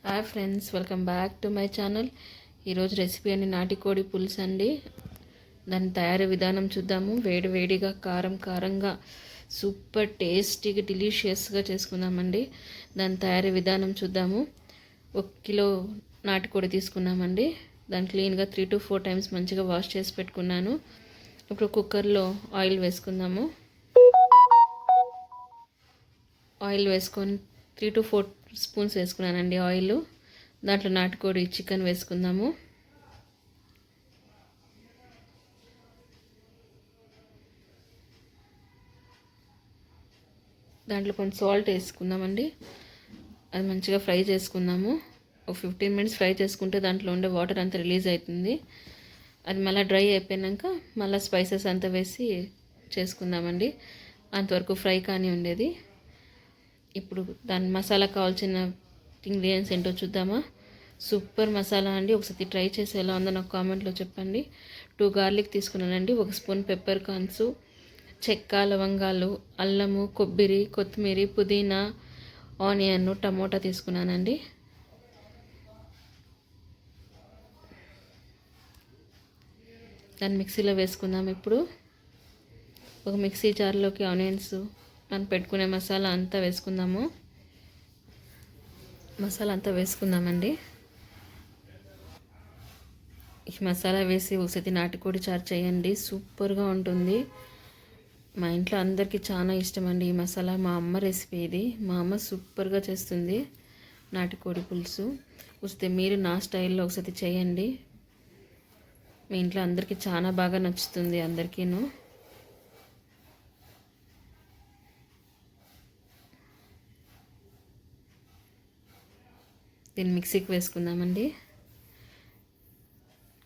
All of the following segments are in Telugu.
Hi friends, welcome back to my channel. ఈరోజు రెసిపీ అండి నాటుకోడి పులుసు అండి. దాని తయారీ విధానం చూద్దాము. వేడి వేడిగా కారం కారంగా సూపర్ టేస్టీగా డెలీషియస్గా చేసుకుందామండి. దాని తయారీ విధానం చూద్దాము. 1 కిలో నాటుకోడి తీసుకున్నామండి. దాన్ని క్లీన్గా 3 to 4 టైమ్స్ మంచిగా వాష్ చేసి పెట్టుకున్నాను. ఇప్పుడు కుక్కర్లో ఆయిల్ వేసుకుందాము. ఆయిల్ వేసుకొని 3 to 4 స్పూన్స్ వేసుకున్నానండి ఆయిల్. దాంట్లో నాటుకోడి చికెన్ వేసుకుందాము. దాంట్లో కొంచెం సాల్ట్ వేసుకుందామండి. అది మంచిగా ఫ్రై చేసుకుందాము. ఒక 15 మినిట్స్ ఫ్రై చేసుకుంటే దాంట్లో ఉండే వాటర్ అంతా రిలీజ్ అవుతుంది. అది మళ్ళీ డ్రై అయిపోయాక మళ్ళీ స్పైసెస్ అంతా వేసి చేసుకుందామండి. అంతవరకు ఫ్రై కానీ ఉండేది. ఇప్పుడు దాని మసాలా కావాల్సిన ఇంగ్రీడియంట్స్ ఏంటో చూద్దామా. సూపర్ మసాలా అండి. ఒకసారి ట్రై చేసి ఎలా ఉందో నాకు కామెంట్లో చెప్పండి. 2 గార్లిక్ తీసుకున్నానండి. 1 స్పూన్ పెప్పర్ కార్న్స్, చెక్క, లవంగాలు, అల్లము, కొబ్బరి, కొత్తిమీర, పుదీనా, ఆనియన్, టమోటా తీసుకున్నానండి. దాన్ని మిక్సీలో వేసుకుందాం. ఇప్పుడు ఒక మిక్సీ జార్లోకి ఆనియన్స్, మనం పెట్టుకునే మసాలా అంతా వేసుకుందాము. మసాలా అంతా వేసుకుందామండి. ఈ మసాలా వేసి ఒకసారి నాటుకోడి చారు చేయండి, సూపర్గా ఉంటుంది. మా ఇంట్లో అందరికీ చాలా ఇష్టం అండి ఈ మసాలా. మా అమ్మ రెసిపీ ఇది. మా అమ్మ సూపర్గా చేస్తుంది నాటుకోడి పులుసు. వస్తే మీరు నా స్టైల్లో ఒకసారి చేయండి. మీ ఇంట్లో అందరికీ చాలా బాగా నచ్చుతుంది అందరికీను. దీన్ని మిక్సీకి వేసుకుందామండి.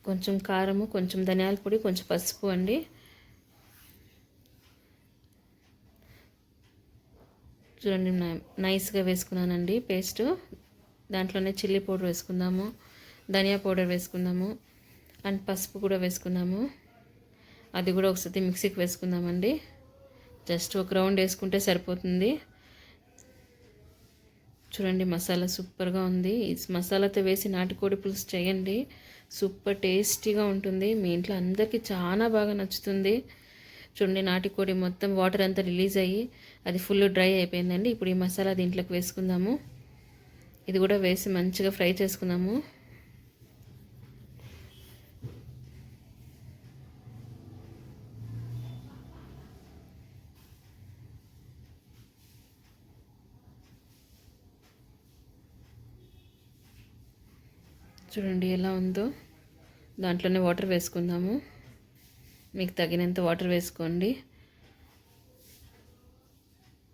కొంచెం కారము, కొంచెం ధనియాల పొడి, కొంచెం పసుపు అండి. చూడండి, నైస్గా వేసుకున్నానండి పేస్ట్. దాంట్లోనే చిల్లీ పౌడర్ వేసుకుందాము, ధనియా పౌడర్ వేసుకుందాము, అండ్ పసుపు కూడా వేసుకుందాము. అది కూడా ఒకసారి మిక్సీకి వేసుకుందామండి. జస్ట్ ఒక రౌండ్ వేసుకుంటే సరిపోతుంది. చూడండి, మసాలా సూపర్గా ఉంది. ఈ మసాలాతో వేసి నాటుకోడి పులుసు చేయండి, సూపర్ టేస్టీగా ఉంటుంది. మీ ఇంట్లో అందరికీ చాలా బాగా నచ్చుతుంది. చూడండి, నాటుకోడి మొత్తం వాటర్ అంతా రిలీజ్ అయ్యి అది ఫుల్ డ్రై అయిపోయిందండి. ఇప్పుడు ఈ మసాలా దీంట్లోకి వేసుకుందాము. ఇది కూడా వేసి మంచిగా ఫ్రై చేసుకుందాము. చూడండి ఎలా ఉందో. దాంట్లోనే వాటర్ వేసుకుందాము. మీకు తగినంత వాటర్ వేసుకోండి.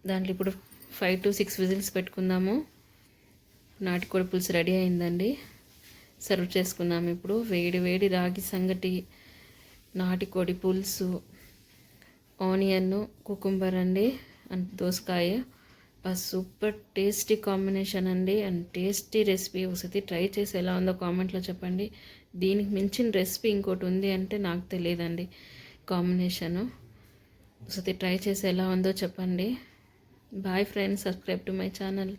దాంట్లో ఇప్పుడు 5 to 6 విజిల్స్ పెట్టుకుందాము. నాటుకోడి పులుసు రెడీ అయిందండి. సర్వ్ చేసుకుందాము. ఇప్పుడు వేడి వేడి రాగి సంగటి, నాటుకోడి పులుసు, ఆనియన్, కుకుంబర్ అండి, అండ్ దోసకాయ. సూపర్ టేస్టీ కాంబినేషన్ అండి, అండ్ టేస్టీ రెసిపీ. ఒకసారి ట్రై చేసి ఎలా ఉందో కామెంట్లో చెప్పండి. దీనికి మించిన రెసిపీ ఇంకోటి ఉంది అంటే నాకు తెలియదండి కాంబినేషను. ఒకసారి ట్రై చేసి ఎలా ఉందో చెప్పండి. Bye friends, subscribe to my channel.